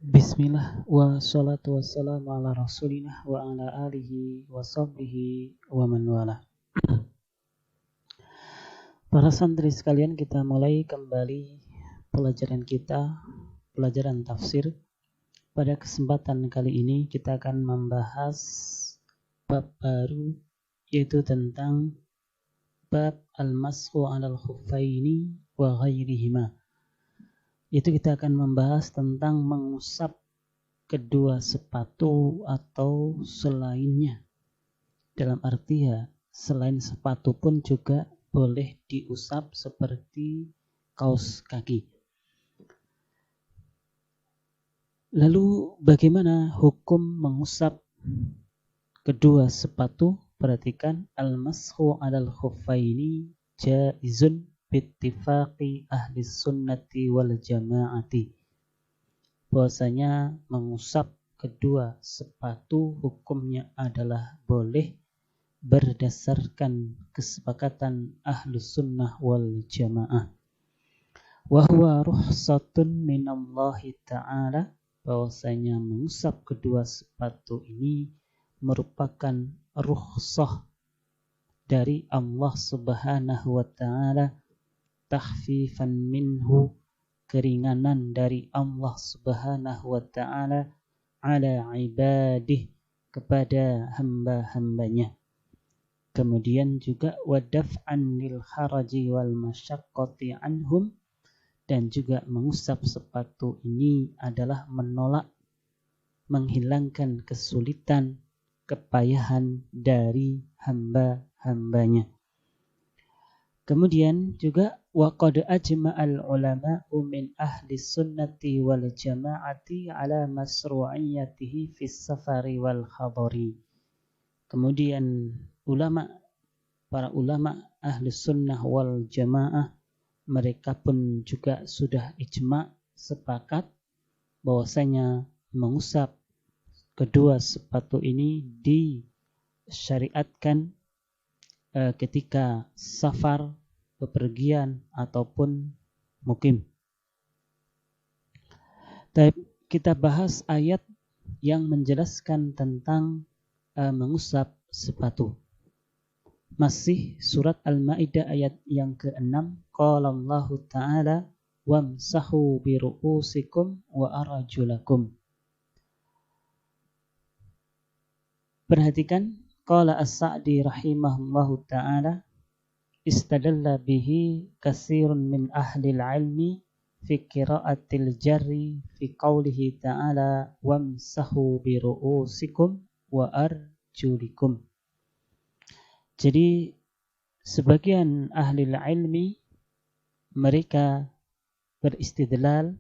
Bismillah wa salatu wassalamu ala rasulillah wa ala alihi wa sahbihi wa man wala. Para santri sekalian, kita mulai kembali pelajaran kita, pelajaran tafsir. Pada kesempatan kali ini kita akan membahas bab baru, yaitu tentang bab al-mashu 'alal khuffaini wa ghairihima. Itu kita akan membahas tentang mengusap kedua sepatu atau selainnya. Dalam arti selain sepatu pun juga boleh diusap seperti kaos kaki. Lalu bagaimana hukum mengusap kedua sepatu? Perhatikan, al-mashu 'alal khuffaini jaizun bittifaqi ahli sunnati wal jama'ati. Bahwasanya mengusap kedua sepatu hukumnya adalah boleh berdasarkan kesepakatan ahli sunnah wal jamaah. Wa huwa rukhsatun minallahi ta'ala, bahwasanya mengusap kedua sepatu ini merupakan rukhsah dari Allah Subhanahu wa ta'ala, takhfifan minhu, keringanan dari Allah Subhanahu wa ta'ala, ala ibadih, kepada hamba-hambanya. Kemudian juga wadaf'an lil haraji wal masyaqqati anhum, dan juga mengusap sepatu ini adalah menolak, menghilangkan kesulitan, kepayahan dari hamba-hambanya. Kemudian juga wa qad ajma'al ulama'u min ahli sunnati wal jama'ati ala masru'iyyatihi fis safari wal hadari. Kemudian para ulama ahli sunnah wal jamaah, mereka pun juga sudah ijma', sepakat bahwasanya mengusap kedua sepatu ini disyariatkan ketika safar, bepergian, ataupun mukim. Kita bahas ayat yang menjelaskan tentang mengusap sepatu. Masih surat Al-Maidah ayat yang ke-6. Qala Allahu ta'ala wamsahu bi ru'usikum wa arjulakum. Perhatikan, qala As-Sa'di rahimahullahu ta'ala, istadalla bihi katsirun min ahli al-'ilmi fi qira'atil jarri fi qawlihi ta'ala wamsahu bi ru'usikum wa arjulikum. Jadi sebagian ahli al-'ilmi mereka beristidlal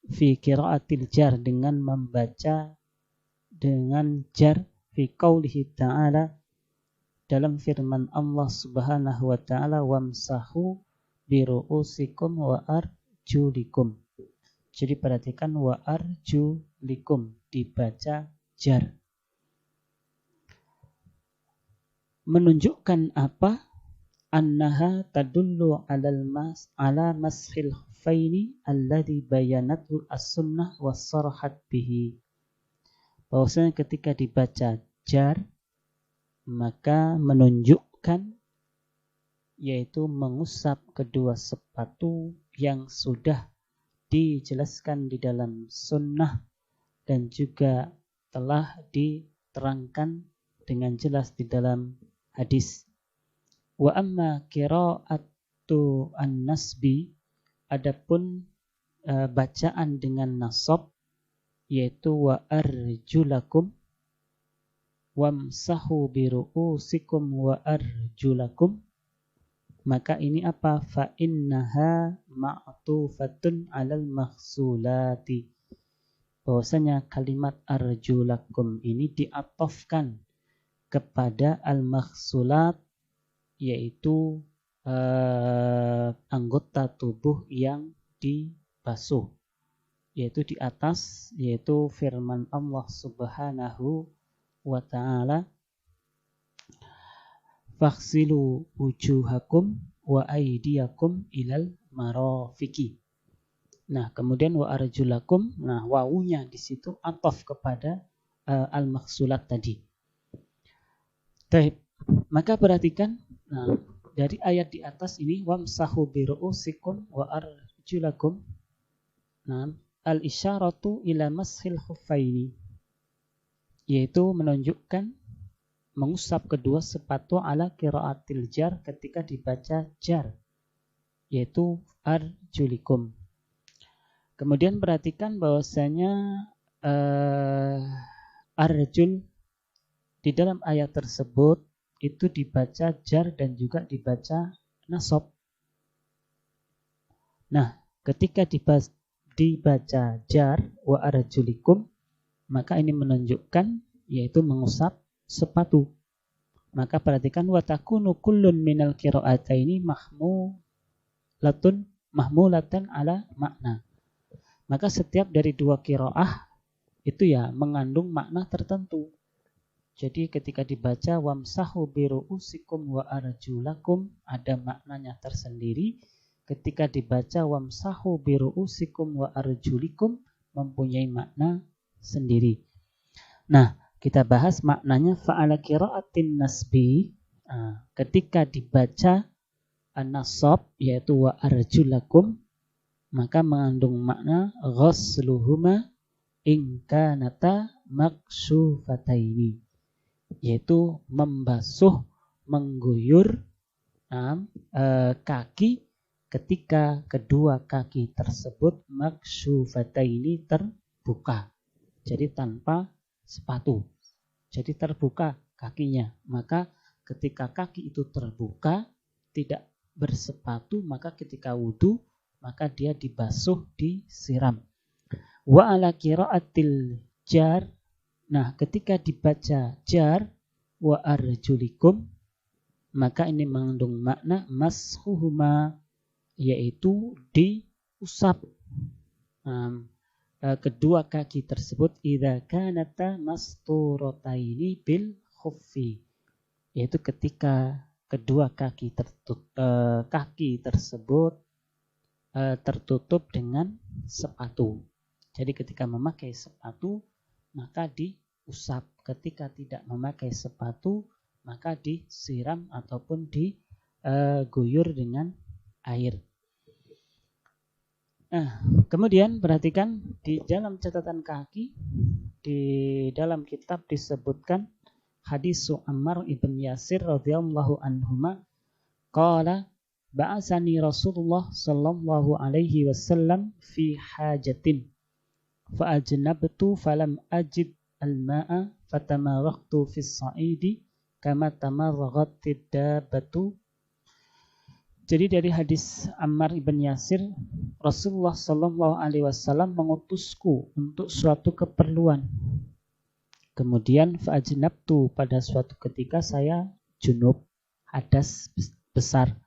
fi qira'atil jar, dengan membaca dengan jar fi qaulihi ta'ala, dalam firman Allah Subhanahu wa ta'ala, wamsahu bi ru'usikum wa arjulikum. Jadi perhatikan, wa arjulikum dibaca jar. Menunjukkan apa? Annaha tadullu ala mashil khuffaini alladhi bayanathu as-sunnah wa sarahat bihi. Bahwasanya ketika dibaca jar, maka menunjukkan yaitu mengusap kedua sepatu yang sudah dijelaskan di dalam sunnah dan juga telah diterangkan dengan jelas di dalam hadis. Wa amma qira'atu an-nasbi, adapun bacaan dengan nasab, yaitu wa arjulakum, wamsahu bi ru'usikum wa arjulakum, maka ini apa? Fa innaha ma'tufatun 'alal maghsulati. Bahwasanya kalimat arjulakum ini diatofkan kepada al-maghsulat, yaitu anggota tubuh yang dibasuh, yaitu di atas, yaitu firman Allah Subhanahu wa ta'ala, faghsilu wujuhakum wa aydiyakum ilal marafiqi. Nah, kemudian wa arjulakum, nah wawunya di situ ataf kepada al-maksulat tadi. Baik, maka perhatikan, nah dari ayat di atas ini wamsahu bi ru'usikum wa arjulakum. Nah, al-isyaratu ila mashil khuffaini, yaitu menunjukkan mengusap kedua sepatu ala qiraatil jar ketika dibaca jar, yaitu arjulikum. Kemudian perhatikan bahwasanya arjul di dalam ayat tersebut itu dibaca jar dan juga dibaca nasab. Nah, ketika dibaca jar wa arjulikum, maka ini menunjukkan yaitu mengusap sepatu. Maka perhatikan wa takunu kullun minal qira'ataini mahmulatan ala makna. Maka setiap dari dua qiraah itu ya mengandung makna tertentu. Jadi ketika dibaca wamsahu biru'usikum wa arjulakum ada maknanya tersendiri. Ketika dibaca wamsahu biru'usikum wa arjulikum mempunyai makna sendiri. Nah, kita bahas maknanya fa'ala qira'atin nasbi. Ketika dibaca an-nasab yaitu wa arjulakum, maka mengandung makna ghasluhuma in kanata maksyufataini, yaitu membasuh, mengguyur kaki ketika kedua kaki tersebut maksyufataini terbuka, jadi tanpa sepatu, jadi terbuka kakinya. Maka ketika kaki itu terbuka tidak bersepatu, maka ketika wudu maka dia dibasuh, disiram. Wa ala qiraatil jar, nah ketika dibaca jar wa arjulikum, maka ini mengandung makna mashuhuma, yaitu diusap kedua kaki tersebut idza kanata masturataini bil khuffi, yaitu ketika kedua kaki tersebut tertutup dengan sepatu. Jadi ketika memakai sepatu maka diusap, ketika tidak memakai sepatu maka disiram ataupun diguyur dengan air. Nah, kemudian perhatikan di dalam catatan kaki di dalam kitab disebutkan hadis Ammar ibn Yasir radhiyallahu anhuma qala ba'asani Rasulullah sallallahu alaihi wasallam fi hajatin fa ajnabtu falam ajid al-ma'a fatamaraqtu fi as-sa'idi kama tamarraqat ad-dabbatu. Jadi dari hadis Ammar ibn Yasir, Rasulullah sallallahu alaihi wasallam mengutusku untuk suatu keperluan. Kemudian fa ajnabtu, pada suatu ketika saya junub, hadas besar.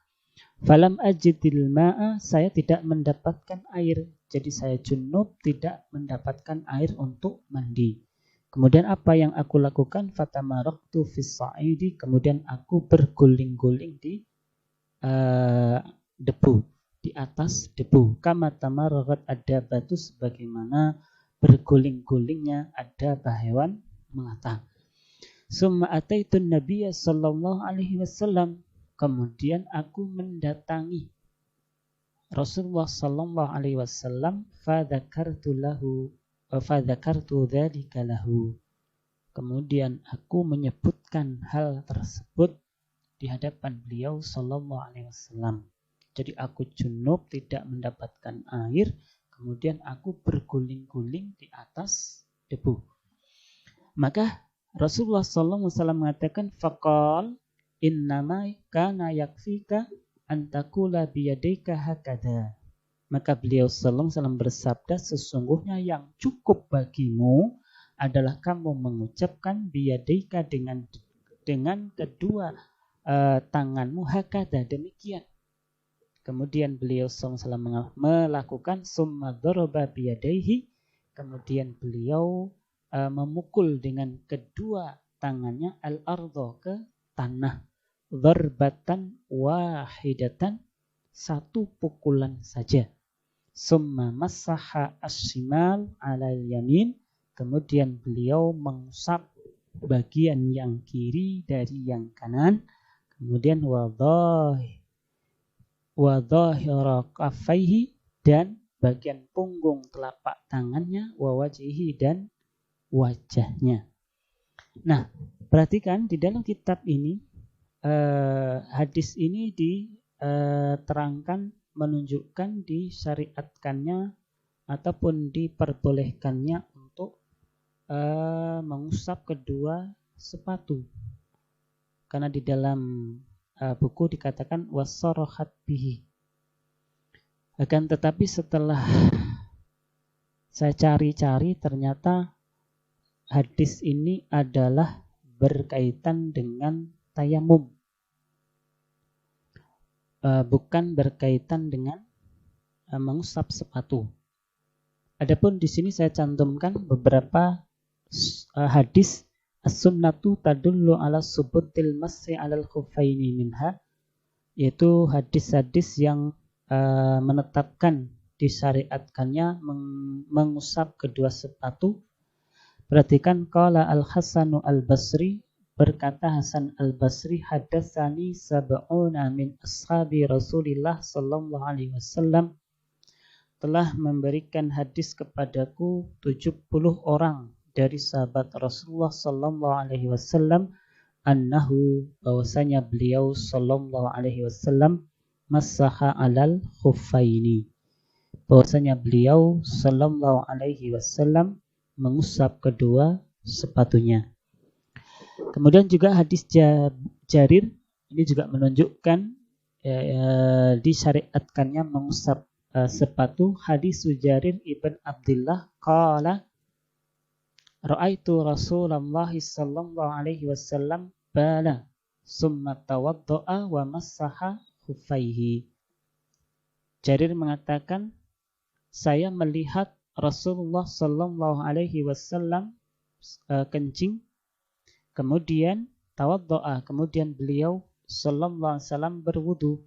Falam ajidil ma'a, saya tidak mendapatkan air. Jadi saya junub, tidak mendapatkan air untuk mandi. Kemudian apa yang aku lakukan? Fatamaraqtu fis sa'idi, kemudian aku berguling-guling di debu, di atas debu. Kama tamarraqat ad-dabbatu, sebagaimana berguling-gulingnya adabah hewan melata. Summa ataitun nabiyya sallallahu alaihi wasallam, kemudian aku mendatangi Rasulullah sallallahu alaihi wasallam fadzakartu dzalika lahu. Kemudian aku menyebutkan hal tersebut di hadapan beliau sallallahu alaihi wasallam. Jadi aku junub, tidak mendapatkan air, kemudian aku berguling-guling di atas debu. Maka Rasulullah sallallahu alaihi wasallam mengatakan faqal innama kana yakfika an taqula biyadayka hakadha. Maka beliau sallallahu alaihi wasallam bersabda, sesungguhnya yang cukup bagimu adalah kamu mengucapkan biyadayka dengan kedua tanganmu hakadha, demikian. Kemudian beliau sallallahu alaihi wasallam melakukan summa daraba biyadayhi, kemudian beliau memukul dengan kedua tangannya al-ardha, ke tanah, dharbatan wahidatan, satu pukulan saja. Summa massaha as-shimal 'alal yamin, kemudian beliau mengusap bagian yang kiri dari yang kanan, kemudian wadhahira kaffaihi, dan bagian punggung telapak tangannya, wa wajhihi, dan wajahnya. Nah, perhatikan di dalam kitab ini hadis ini diterangkan menunjukkan disyariatkannya ataupun diperbolehkannya untuk mengusap kedua sepatu. Karena di dalam buku dikatakan wasarahat bihi. Akan tetapi setelah saya cari-cari, ternyata hadis ini adalah berkaitan dengan tayamum, bukan berkaitan dengan mengusap sepatu. Adapun di sini saya cantumkan beberapa hadis as-sunnatu tadullu ala subutil massi alal khuffaini minha, yaitu hadis-hadis yang menetapkan disyariatkannya mengusap kedua sepatu. Perhatikan, qala al-Hasanu al-Basri, berkata Hasan al-Basri, hadatsani sab'una min ashabi Rasulillah sallallahu alaihi wasallam, telah memberikan hadis kepadaku 70 orang dari sahabat Rasulullah sallallahu alaihi wasallam, annahu, bahwasanya beliau sallallahu alaihi wasallam massaha alal khuffaini, bahwasanya beliau sallallahu alaihi wasallam mengusap kedua sepatunya. Kemudian juga hadis Jarir ini juga menunjukkan disyariatkannya mengusap sepatu. Hadis Jarir ibn Abdullah qala ra'aitu Rasulullah sallallahu alaihi wasallam bala summa tawadda'a wa massaha khuffaihi. Jarir mengatakan, saya melihat Rasulullah sallallahu alaihi wasallam kencing, kemudian tawadda'a, kemudian beliau sallallahu alaihi wasallam berwudu,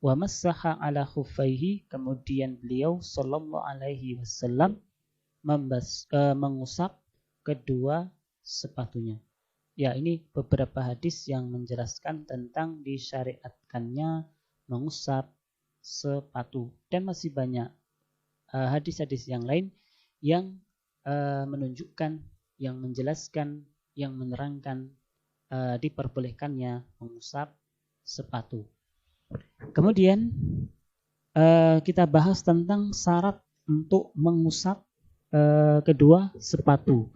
wa massaha ala khuffaihi, kemudian beliau sallallahu alaihi wasallam mengusap kedua sepatunya. Ya, ini beberapa hadis yang menjelaskan tentang disyariatkannya mengusap sepatu, dan masih banyak hadis-hadis yang lain yang menunjukkan, yang menjelaskan, yang menerangkan diperbolehkannya mengusap sepatu. Kemudian kita bahas tentang syarat untuk mengusap kedua sepatu.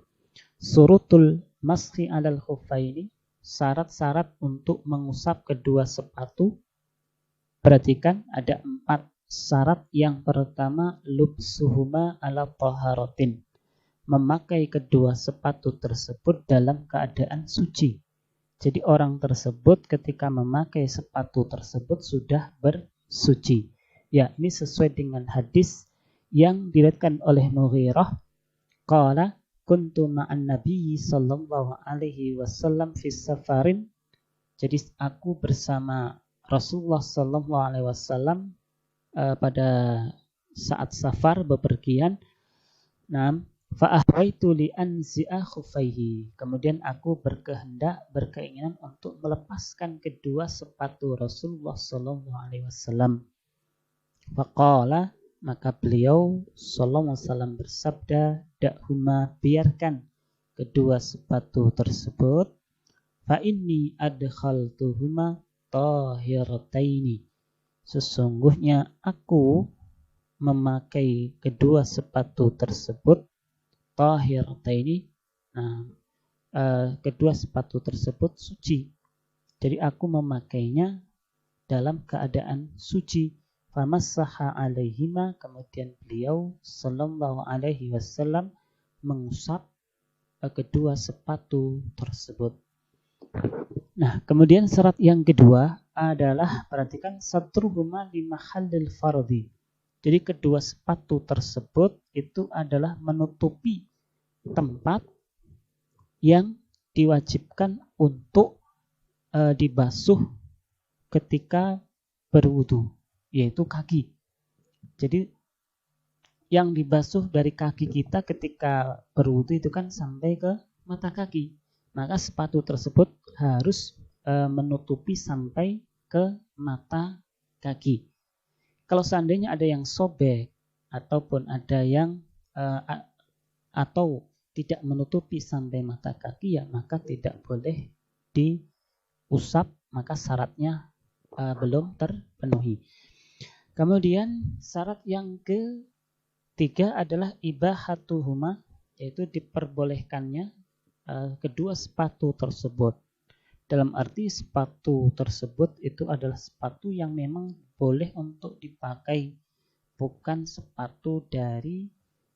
Surutul mashi alal khuffaini, syarat-syarat untuk mengusap kedua sepatu. Perhatikan, ada 4 syarat. Yang pertama, lubsuhuma ala taharatin, memakai kedua sepatu tersebut dalam keadaan suci. Jadi orang tersebut ketika memakai sepatu tersebut sudah bersuci. Ya, ini sesuai dengan hadis yang diriwayatkan oleh Mughirah, qala kuntu ma'an nabiyyi sallallahu alaihi wasallam fi safarin. Jadi aku bersama Rasulullah sallallahu alaihi wasallam pada saat safar, bepergian. Naam, fa ahwaitu li anzi'a khuffaihi, kemudian aku berkeinginan untuk melepaskan kedua sepatu Rasulullah sallallahu alaihi wasallam. Faqala, maka beliau sallallahu alaihi wasallam bersabda, da'huma, biarkan kedua sepatu tersebut, fa inni adkhaltuhuma tahirataini, sesungguhnya aku memakai kedua sepatu tersebut tahirataini. Nah, kedua sepatu tersebut suci, jadi aku memakainya dalam keadaan suci. Famassaha alaihima, kemudian beliau sallallahu alaihi wasallam mengusap kedua sepatu tersebut. Nah, kemudian syarat yang kedua adalah, perhatikan, satruhuma li mahallil fardhi. Jadi kedua sepatu tersebut itu adalah menutupi tempat yang diwajibkan untuk dibasuh ketika berwudu, yaitu kaki. Jadi yang dibasuh dari kaki kita ketika berwudu itu kan sampai ke mata kaki. Maka sepatu tersebut harus menutupi sampai ke mata kaki. Kalau seandainya ada yang sobek ataupun ada yang atau tidak menutupi sampai mata kaki, ya maka tidak boleh diusap, maka syaratnya belum terpenuhi. Kemudian syarat yang ketiga adalah ibahatuhuma, yaitu diperbolehkannya kedua sepatu tersebut. Dalam arti sepatu tersebut itu adalah sepatu yang memang boleh untuk dipakai, bukan sepatu dari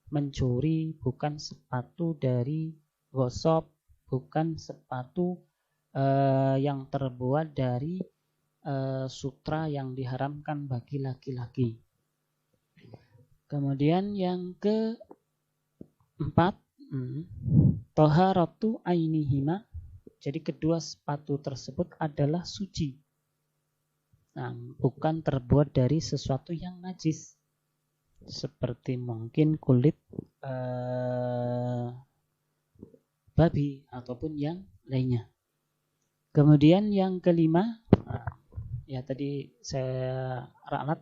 mencuri, bukan sepatu dari gosok, bukan sepatu yang terbuat dari sutra yang diharamkan bagi laki-laki. Kemudian yang keempat, toharatu ainihima, jadi kedua sepatu tersebut adalah suci. Nah, bukan terbuat dari sesuatu yang najis, seperti mungkin kulit babi ataupun yang lainnya. Kemudian yang kelima, ya tadi saya ralat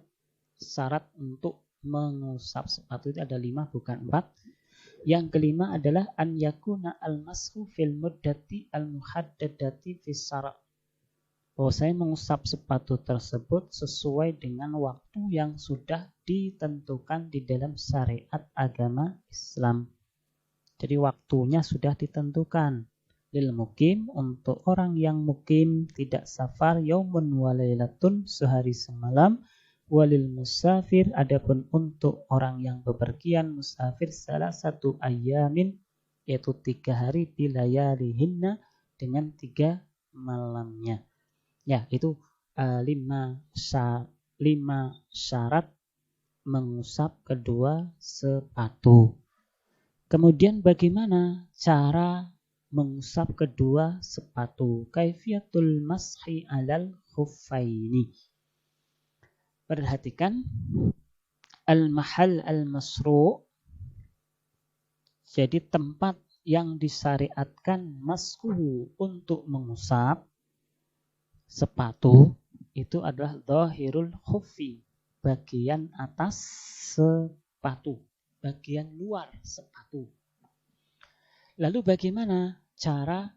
syarat untuk mengusap sepatu itu ada 5 bukan 4. Yang kelima adalah an yakuna al-mashu fil muddati al-muhaddadati fis syara'. Saya mengusap sepatu tersebut sesuai dengan waktu yang sudah ditentukan di dalam syariat agama Islam. Jadi waktunya sudah ditentukan. Lil mukim, untuk orang yang mukim tidak safar, yaumun wa lailatun, sehari semalam. Walil musafir, adapun untuk orang yang bepergian musafir, salah satu ayamin, yaitu 3 hari, bilayalihinna, dengan 3 malamnya. Ya, itu 5 syarat mengusap kedua sepatu. Kemudian bagaimana cara mengusap kedua sepatu? Kaifiyatul mashi alal khuffaini. Perhatikan al-mahal al-masru', jadi tempat yang disyariatkan mashuhu untuk mengusap sepatu itu adalah dhahirul khuffi, bagian atas sepatu, bagian luar sepatu. Lalu bagaimana cara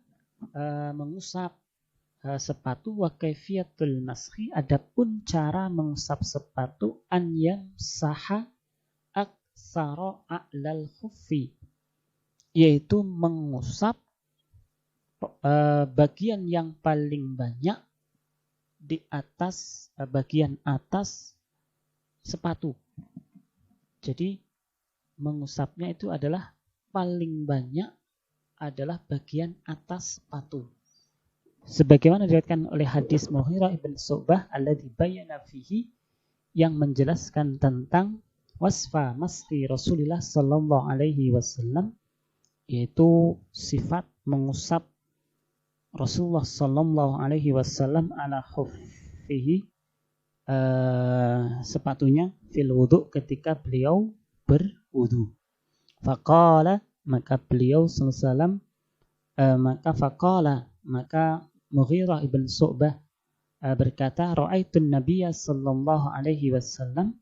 mengusap sepatu? Wa kaifiyatul mashi, adapun cara mengusap sepatu, an yamsaha aksara a'lal khuffi, yaitu mengusap bagian yang paling banyak di atas bagian atas sepatu. Jadi mengusapnya itu adalah paling banyak adalah bagian atas sepatu. Sebagaimana diriwayatkan oleh hadis Mughirah ibn Syu'bah alladzi bayyana fihi, yang menjelaskan tentang wasfa mashi Rasulullah sallallahu alaihi wasallam, yaitu sifat mengusap Rasulullah sallallahu alaihi wasallam ala khuffihi, sepatunya fil wudu, ketika beliau berwudu. Faqala, maka beliau sallallahu alaihi wasallam maka Mughirah ibn Syu'bah berkata, ra'aitun nabiyya sallallahu alaihi wasallam,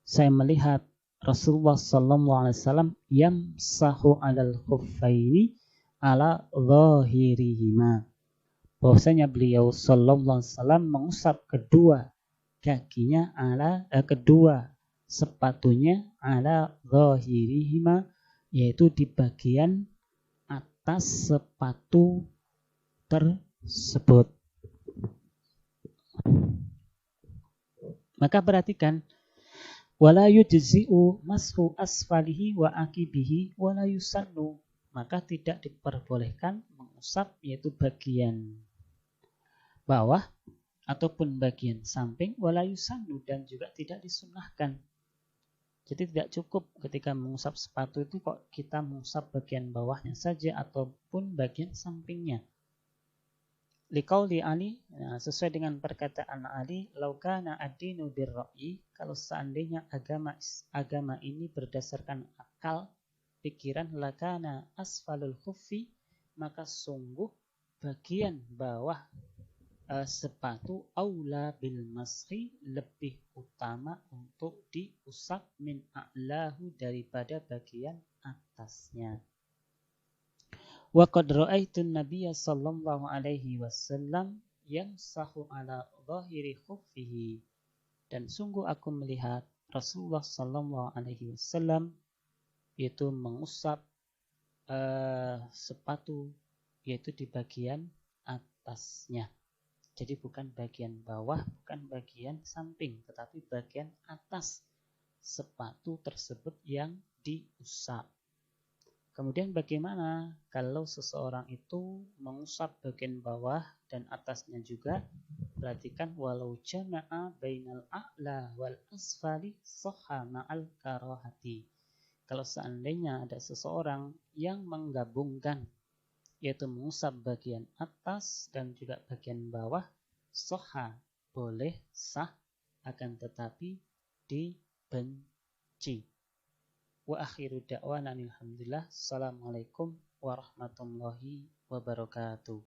saya melihat Rasulullah sallallahu alaihi wasallam yamsahu alal khuffaini ala zahirihima, bahwasanya beliau sallallahu alaihi wasallam mengusap kedua kakinya kedua sepatunya ala zahirihima, yaitu di bagian atas sepatu tersebut. Maka perhatikan, wala yujzi'u mashu asfalihi wa akibihi wala yusannu, maka tidak diperbolehkan mengusap yaitu bagian bawah ataupun bagian samping, wala yusannu, dan juga tidak disunnahkan. Jadi tidak cukup ketika mengusap sepatu itu kok kita mengusap bagian bawahnya saja ataupun bagian sampingnya. Liqauli Ali, sesuai dengan perkataan Ali, laukana ad-dinu birra'yi, kalau seandainya agama ini berdasarkan akal, pikiran, lakana asfalul khuffi, maka sungguh bagian bawah sepatu aula bil mashi, lebih utama untuk diusap min a'lahu, daripada bagian atasnya. Wa qad ra'aitun nabiyya sallallahu alaihi wasallam yamsahu ala dhahiri khuffihi, dan sungguh aku melihat Rasulullah sallallahu alaihi wasallam yaitu mengusap sepatu, yaitu di bagian atasnya. Jadi bukan bagian bawah, bukan bagian samping, tetapi bagian atas sepatu tersebut yang diusap. Kemudian bagaimana kalau seseorang itu mengusap bagian bawah dan atasnya juga? Perhatikan, walau jama'a bainal a'la wal asfali sahha ma'al karahati. Kalau seandainya ada seseorang yang menggabungkan, yaitu mengusap bagian atas dan juga bagian bawah, sahha, boleh, sah, akan tetapi dibenci. Wa akhiru da'wana alhamdulillah. Assalamualaikum warahmatullahi wabarakatuh.